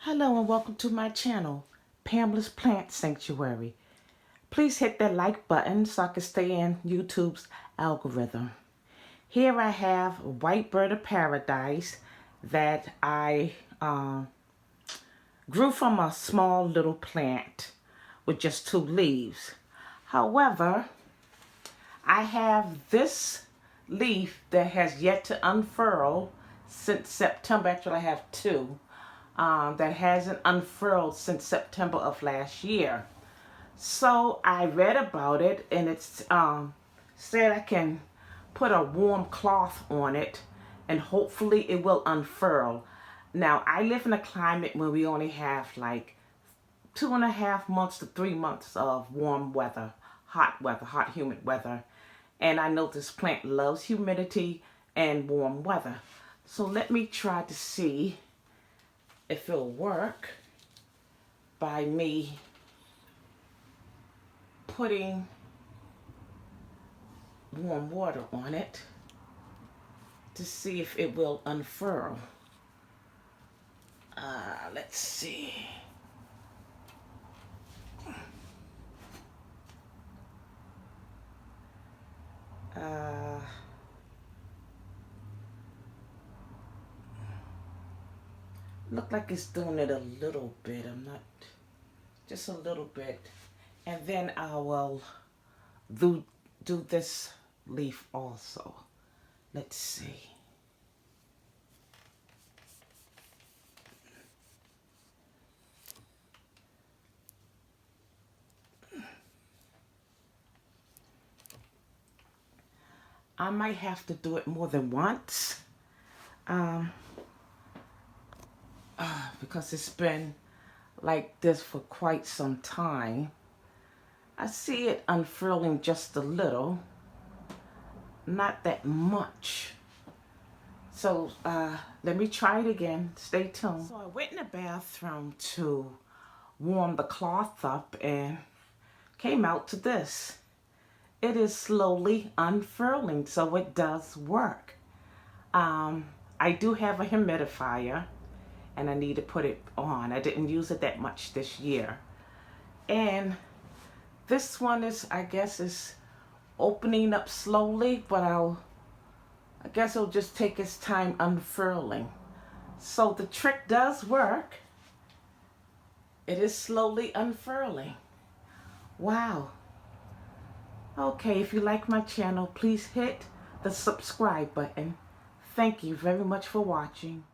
Hello and welcome to my channel, Pamela's Plant Sanctuary. Please hit that like button so I can stay in YouTube's algorithm. Here I have a white bird of paradise that I grew from a small little plant with just 2 leaves. However, I have this leaf that has yet to unfurl since September. Actually, I have 2. That hasn't unfurled since September of last year. So I read about it, and it's said I can put a warm cloth on it and hopefully it will unfurl. Now, I live in a climate where we only have like 2.5 months to 3 months of warm weather, hot, humid weather. And I know this plant loves humidity and warm weather. So let me try to see if it'll work by me putting warm water on it to see if it will unfurl. Let's see. Look like it's doing it a little bit. I'm not, just a little bit. And then I will do this leaf also. Let's see. I might have to do it more than once. Because it's been like this for quite some time. I see it unfurling just a little, not that much. So let me try it again. Stay tuned. So I went in the bathroom to warm the cloth up and came out to this. It is slowly unfurling, so it does work. I do have a humidifier, and I need to put it on. I didn't use it that much this year. And this one is, I guess, is opening up slowly, but I guess it'll just take its time unfurling. So the trick does work. It is slowly unfurling. Wow. Okay, if you like my channel, please hit the subscribe button. Thank you very much for watching.